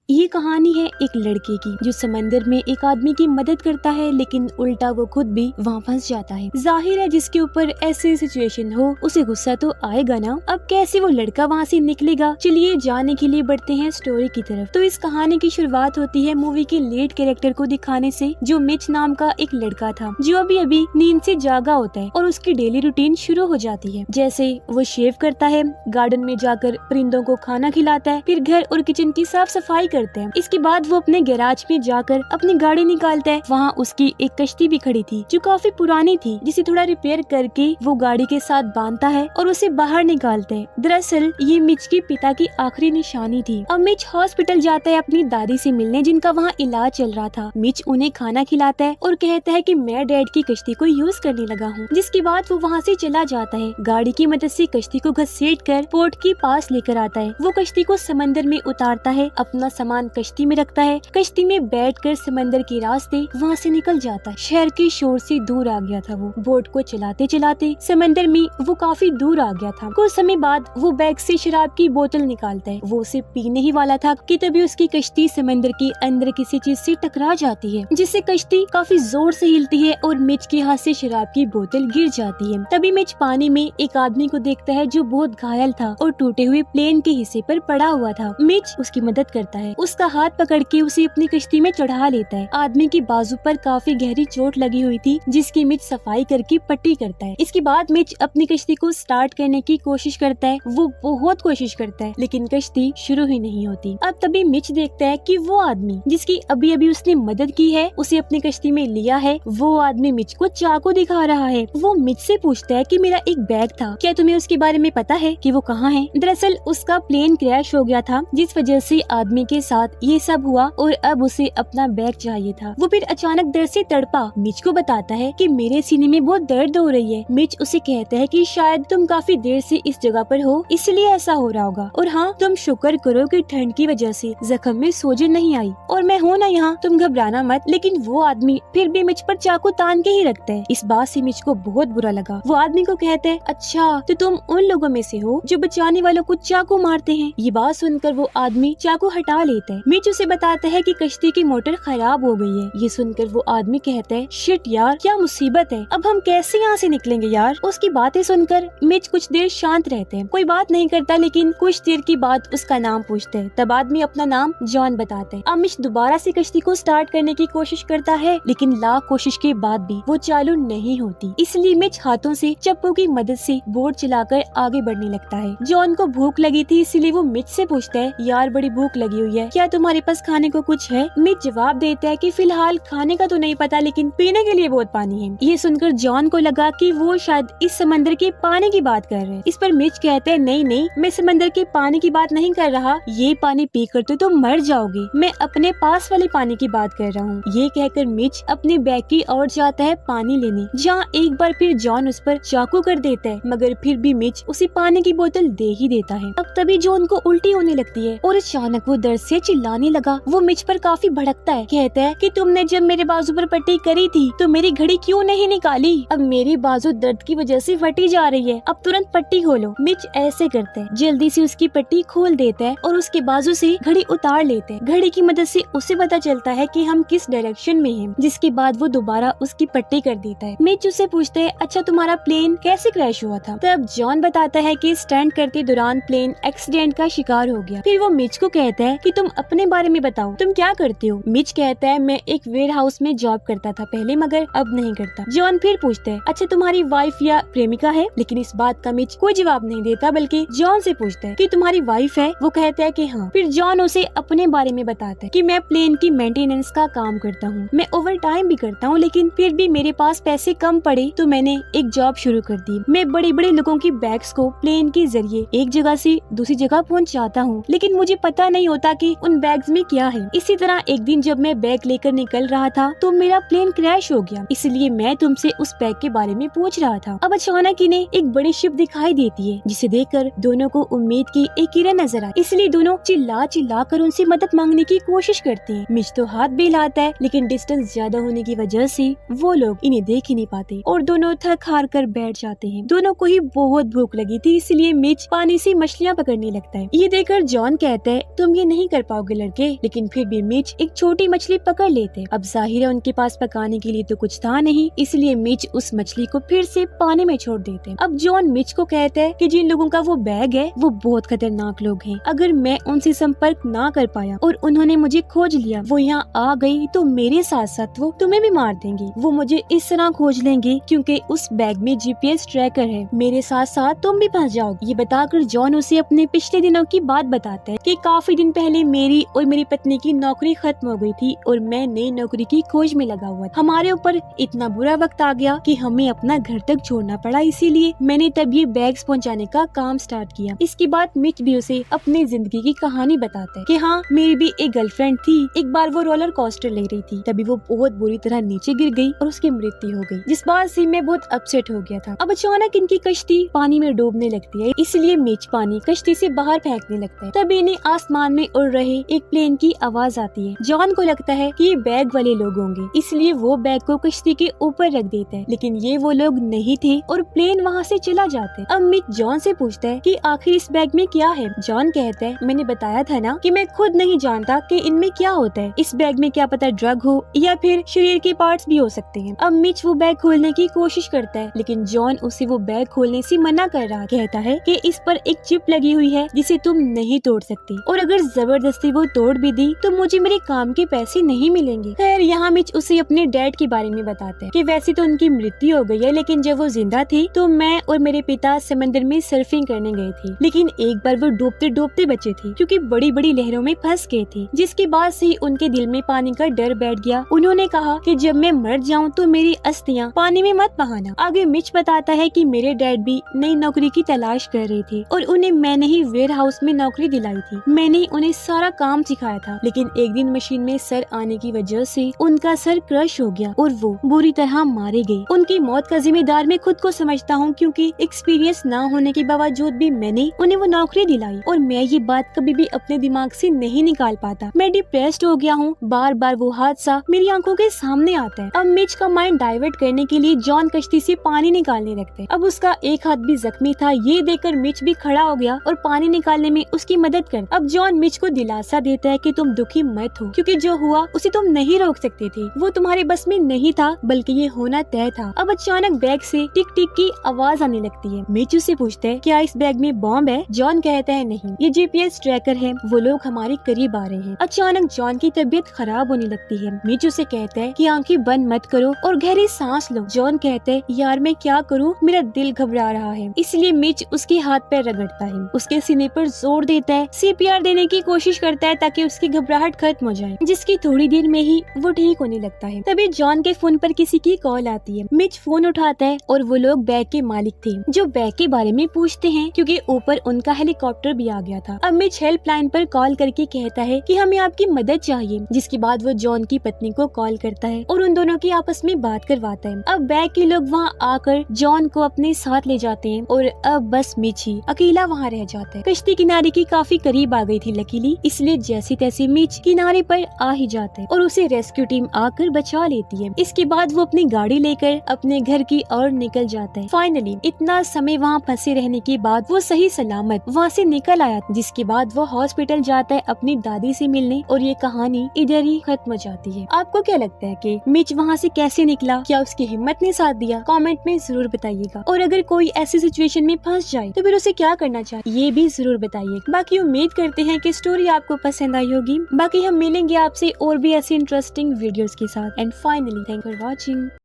ये कहानी है एक लड़के की जो समंदर में एक आदमी की मदद करता है, लेकिन उल्टा वो खुद भी वहाँ फंस जाता है। जाहिर है जिसके ऊपर ऐसी सिचुएशन हो उसे गुस्सा तो आएगा ना। अब कैसे वो लड़का वहाँ से निकलेगा, चलिए जाने के लिए बढ़ते हैं स्टोरी की तरफ। तो इस कहानी की शुरुआत होती है मूवी के लीड कैरेक्टर को दिखाने से, जो मिच नाम का एक लड़का था जो अभी अभी नींद से जागा होता है और उसकी डेली रूटीन शुरू हो जाती है। जैसे वो शेव करता है, गार्डन में जाकर परिंदों को खाना खिलाता है, फिर घर और किचन की साफ सफाई करते हैं। इसके बाद वो अपने गैराज में जाकर अपनी गाड़ी निकालता है। वहाँ उसकी एक कश्ती भी खड़ी थी जो काफी पुरानी थी, जिसे थोड़ा रिपेयर करके वो गाड़ी के साथ बांधता है और उसे बाहर निकालते हैं। दरअसल ये मिच के पिता की आखिरी निशानी थी। अब मिच हॉस्पिटल जाता है अपनी दादी से मिलने, जिनका वहाँ इलाज चल रहा था। मिच उन्हें खाना खिलाता है और कहता है कि मैं डैड की कश्ती को यूज करने लगा हूँ। जिसके बाद वो वहाँ से चला जाता है। गाड़ी की मदद से कश्ती को घसीट कर पोर्ट के पास लेकर आता है। वो कश्ती को समंदर में उतारता है, अपना सामान कश्ती में रखता है, कश्ती में बैठकर समंदर के रास्ते वहाँ से निकल जाता है। शहर के शोर से दूर आ गया था वो। बोट को चलाते चलाते समंदर में वो काफी दूर आ गया था। कुछ समय बाद वो बैग से शराब की बोतल निकालता है। वो उसे पीने ही वाला था कि तभी उसकी कश्ती समंदर के अंदर किसी चीज से टकरा जाती है, जिससे कश्ती काफी जोर से हिलती है और मिच के हाथ से शराब की बोतल गिर जाती है। तभी मिच पानी में एक आदमी को देखता है जो बहुत घायल था और टूटे हुए प्लेन के हिस्से पर पड़ा हुआ था। मिच उसकी मदद करता है, उसका हाथ पकड़ के उसे अपनी कश्ती में चढ़ा लेता है। आदमी की बाजू पर काफी गहरी चोट लगी हुई थी, जिसकी मिच सफाई करके पट्टी करता है। इसके बाद मिच अपनी कश्ती को स्टार्ट करने की कोशिश करता है। वो बहुत कोशिश करता है लेकिन कश्ती शुरू ही नहीं होती। अब तभी मिच देखता है कि वो आदमी जिसकी अभी अभी उसने मदद की है, उसे अपनी कश्ती में लिया है, वो आदमी मिच को चाकू दिखा रहा है। वो मिच से पूछता है कि मेरा एक बैग था, क्या तुम्हें उसके बारे में पता है कि वो कहाँ है? दरअसल उसका प्लेन क्रैश हो गया था, जिस वजह से आदमी के साथ ये सब हुआ और अब उसे अपना बैग चाहिए था। वो फिर अचानक दर्द से तड़पा मिच को बताता है कि मेरे सीने में बहुत दर्द हो रही है। मिच उसे कहता है कि शायद तुम काफी देर से इस जगह पर हो, इसलिए ऐसा हो रहा होगा, और हाँ तुम शुक्र करो कि ठंड की वजह से जख्म में सोजन नहीं आई और मैं हूँ ना यहाँ, तुम घबराना मत। लेकिन वो आदमी फिर भी मिच पर चाकू तान के ही रखता है। इस बात से मिच को बहुत बुरा लगा। वो आदमी को कहता है, अच्छा तो तुम उन लोगों में से हो जो बचाने वालों को चाकू मारते हैं। ये बात सुनकर वो आदमी चाकू हटा लेता है। मिच उसे बताता है कि कश्ती की मोटर खराब हो गई है। ये सुनकर वो आदमी कहता है, शिट यार क्या मुसीबत है, अब हम कैसे यहाँ से निकलेंगे यार। उसकी बातें सुनकर मिच कुछ देर शांत रहते हैं, कोई बात नहीं करता, लेकिन कुछ देर के बाद उसका नाम पूछते हैं। तब आदमी अपना नाम जॉन बताते हैं। अब मिच दोबारा से कश्ती को स्टार्ट करने की कोशिश करता है, लेकिन लाख कोशिश के बाद भी वो चालू नहीं होती। इसलिए मिच हाथों से चप्पू की मदद से बोट चलाकर आगे बढ़ने लगता है। जॉन को भूख लगी थी, इसलिए वो मिच से पूछता है, यार बड़ी भूख लगी हुई है, क्या तुम्हारे पास खाने को कुछ है? मिच जवाब देता है कि फिलहाल खाने का तो नहीं पता, लेकिन पीने के लिए बहुत पानी है। ये सुनकर जॉन को लगा कि वो शायद इस समंदर के पानी की बात कर रहे हैं। इस पर मिच कहते हैं, नहीं नहीं, मैं समंदर के पानी की बात नहीं कर रहा, ये पानी पीकर तो तुम मर जाओगे, मैं अपने पास वाले पानी की बात कर रहा हूँ। ये कहकर मिच अपने बैग की ओर जाता है पानी लेने, जहाँ एक बार फिर जॉन उस पर चाकू कर देता है, मगर फिर भी मिच उसे पानी की बोतल दे ही देता है। अब तभी जॉन को उल्टी होने लगती है और अचानक वो दर्द से चिल्लाने लगा। वो मिच पर काफी भड़कता है, कहता है कि तुमने जब मेरे बाजू पर पट्टी करी थी तो मेरी घड़ी क्यों नहीं निकाली? अब मेरी बाजू दर्द की वजह से फटी जा रही है, अब तुरंत पट्टी खोलो। मिच ऐसे करता है, जल्दी से उसकी पट्टी खोल देता है और उसके बाजू से घड़ी उतार लेते हैं। घड़ी की मदद से उसे पता चलता है कि हम किस डायरेक्शन में हैं, जिसके बाद वो दोबारा उसकी पट्टी कर देता है। मिच उससे पूछता है, अच्छा तुम्हारा प्लेन कैसे क्रैश हुआ था? तब जॉन बताता है कि स्टैंड करते दौरान प्लेन एक्सीडेंट का शिकार हो गया। फिर वो मिच को कहता है कि तुम अपने बारे में बताओ, तुम क्या करते हो? मिच कहता है, मैं एक वेयर हाउस में जॉब करता था पहले, मगर अब नहीं करता। जॉन फिर पूछता है, अच्छा तुम्हारी वाइफ या प्रेमिका है? लेकिन इस बात का मिच कोई जवाब नहीं देता, बल्कि जॉन से पूछता है कि तुम्हारी वाइफ है? वो कहता है कि हाँ। फिर जॉन उसे अपने बारे में बताता है कि मैं प्लेन की मेंटेनेंस का काम करता हूँ, मैं ओवर टाइम भी करता हूँ, लेकिन फिर भी मेरे पास पैसे कम पड़े तो मैंने एक जॉब शुरू कर दी। मैं बड़े बड़े लोगों की बैग्स को प्लेन के जरिए एक जगह से दूसरी जगह पहुँचाता हूँ, लेकिन मुझे पता नहीं होता कि उन बैग्स में क्या है। इसी तरह एक दिन जब मैं बैग लेकर निकल रहा था तो मेरा प्लेन क्रैश हो गया, इसलिए मैं तुमसे उस बैग के बारे में पूछ रहा था। अब अचानक इन्हें एक बड़ी शिप दिखाई देती है, जिसे देखकर दोनों को उम्मीद की एक किरण नजर आई, इसलिए दोनों चिल्ला चिल्ला कर उनसे मदद मांगने की कोशिश करते हैं। मिच तो हाथ भी हिलाता है, लेकिन डिस्टेंस ज्यादा होने की वजह से वो लोग इन्हें देख ही नहीं पाते और दोनों थक हार कर बैठ जाते हैं। दोनों को ही बहुत भूख लगी थी, इसलिए मिच पानी से मछलियाँ पकड़ने लगता है। ये देखकर जॉन कहता है, तुम ये नहीं कर पाओगे लड़के। लेकिन फिर भी मिच एक छोटी मछली पकड़ लेते। अब जाहिर है उनके पास पकाने के लिए तो कुछ था नहीं, इसलिए मिच उस मछली को फिर से पानी में छोड़ देते। अब जॉन मिच को कहता है कि जिन लोगों का वो बैग है वो बहुत खतरनाक लोग हैं। अगर मैं उनसे संपर्क ना कर पाया और उन्होंने मुझे खोज लिया, वो यहाँ आ गई तो मेरे साथ साथ वो तुम्हें भी मार देंगी। वो मुझे इस तरह खोज लेंगे क्योंकि उस बैग में GPS ट्रैकर है। मेरे साथ साथ तुम भी फंस जाओगे। ये बताकर जॉन उसे अपने पिछले दिनों की बात बताता है कि काफी दिन पहले मेरी और मेरी पत्नी की नौकरी खत्म हो गई थी और मैं नई नौकरी की खोज में लगा हुआ था। हमारे ऊपर इतना बुरा वक्त आ गया कि हमें अपना घर तक छोड़ना पड़ा, इसीलिए मैंने तब ये बैग्स पहुंचाने का काम स्टार्ट किया। इसके बाद मिच भी उसे अपनी जिंदगी की कहानी बताता है कि हाँ, मेरी भी एक गर्लफ्रेंड थी। एक बार वो रोलर कोस्टर ले रही थी, तभी वो बहुत बुरी तरह नीचे गिर गई और उसकी मृत्यु हो गई, जिस बात से मैं बहुत अपसेट हो गया था। अब अचानक इनकी कश्ती पानी में डूबने लगती है, इसलिए मिच पानी कश्ती से बाहर फेंकने लगता है। तभी इन्हें आसमान में उड़ रहे एक प्लेन की आवाज आती है। जॉन को लगता है कि ये बैग वाले लोग होंगे, इसलिए वो बैग को कश्ती के ऊपर रख देता है, लेकिन ये वो लोग नहीं थे और प्लेन वहाँ से चला जाता है। अब मिच जॉन से पूछता है कि आखिर इस बैग में क्या है। जॉन कहता है, मैंने बताया था ना कि मैं खुद नहीं जानता कि इनमें क्या होता है। इस बैग में क्या पता ड्रग हो या फिर शरीर के पार्ट्स भी हो सकते हैं। अब मिच वो बैग खोलने की कोशिश करता है, लेकिन जॉन उसे वो बैग खोलने से मना कर रहा, कहता है कि इस पर एक चिप लगी हुई है जिसे तुम नहीं तोड़ सकती, और अगर जबरदस्ती वो तोड़ भी दी तो मुझे मेरे काम के पैसे नहीं मिलेंगे। खैर, यहाँ मिच उसे अपने डैड के बारे में बताते हैं कि वैसे तो उनकी मृत्यु हो गई है, लेकिन जब वो जिंदा थे तो मैं और मेरे पिता समंदर में सर्फिंग करने गए थे, लेकिन एक बार वो डूबते डूबते बचे थे क्योंकि बड़ी बड़ी लहरों में फंस गए थे, जिसके बाद से ही उनके दिल में पानी का डर बैठ गया। उन्होंने कहा कि जब मैं मर जाऊं तो मेरी अस्थियां पानी में मत बहाना। आगे मिच बताता है कि मेरे डैड भी नई नौकरी की तलाश कर रहे थे और उन्हें मैंने ही वेयर हाउस में नौकरी दिलाई थी। मैंने उन्हें सारा काम सिखाया था, लेकिन एक दिन मशीन में सर आने की वजह से उनका सर क्रश हो गया और वो बुरी तरह मारे गए। उनकी मौत का जिम्मेदार मैं खुद को समझता हूँ, क्योंकि एक्सपीरियंस ना होने के बावजूद भी मैंने उन्हें वो नौकरी दिलाई और मैं ये बात कभी भी अपने दिमाग से नहीं निकाल पाता। मैं डिप्रेस्ड हो गया हूँ, बार बार वो हादसा मेरी आंखों के सामने आता है। अब मिच का माइंड डाइवर्ट करने के लिए जॉन कश्ती से पानी निकालने लगते हैं। अब उसका एक हाथ भी जख्मी था, ये देखकर मिच भी खड़ा हो गया और पानी निकालने में उसकी मदद कर। अब जॉन मिच को दिलासा देता है कि तुम दुखी मत हो, क्योंकि जो हुआ उसे तुम नहीं रोक सकते थे, वो तुम्हारे बस में नहीं था, बल्कि ये होना तय था। अब अचानक बैग से टिक टिक की आवाज आने लगती है। मिच उससे पूछता है, क्या इस बैग में बॉम्ब है? जॉन कहता है, नहीं, ये GPS ट्रैकर है, वो लोग हमारे करीब आ रहे हैं। अचानक जॉन की तबीयत खराब होने लगती है। मिच उसे कहता है कि आंखें बंद मत करो और गहरी सांस लो। जॉन कहता है, यार मैं क्या करूं, मेरा दिल घबरा रहा है। इसलिए मिच उसके हाथ पैर रगड़ता है, उसके सीने पर जोर देता है, CPR देने की कोशिश करता है ताकि उसकी घबराहट खत्म हो जाए, जिसकी थोड़ी देर में ही वो ठीक होने लगता है। तभी जॉन के फोन पर किसी की कॉल आती है। मिच फोन उठाता है और वो लोग बैग के मालिक थे, जो बैग के बारे में पूछते हैं, क्योंकि ऊपर उनका हेलीकॉप्टर भी आ गया था। अब मिच हेल्पलाइन पर कॉल करके कहता है कि हमें आपकी मदद चाहिए, जिसके बाद वो जॉन की पत्नी को कॉल करता है और उन दोनों की आपस में बात करवाता है। अब बैग के लोग वहाँ आकर जॉन को अपने साथ ले जाते हैं और अब बस मिच ही अकेला वहाँ रह जाता है। कश्ती किनारे की काफी करीब आ गई थी लकीली, इसलिए जैसे तैसे मिच किनारे पर आ ही जाता है और उसे रेस्क्यू टीम आकर बचा लेती है। इसके बाद वो अपनी गाड़ी लेकर अपने घर की ओर निकल जाता है। फाइनली इतना समय वहाँ फंसे रहने के बाद वो सही सलामत वहाँ से निकल आया, जिसके बाद वो हॉस्पिटल जाता है अपनी दादी से मिलने और ये कहानी इधर ही खत्म हो जाती है। आपको क्या लगता है कि मिच वहाँ से कैसे निकला? क्या उसकी हिम्मत ने साथ दिया? कमेंट में जरूर बताइएगा। और अगर कोई ऐसी सिचुएशन में फंस जाए तो फिर उसे क्या करना चाहिए, ये भी जरूर बताइए। बाकी उम्मीद करते हैं कि स्टोरी आपको पसंद आई होगी। बाकी हम मिलेंगे आपसे और भी ऐसी इंटरेस्टिंग वीडियोस के साथ। And finally thank for watching.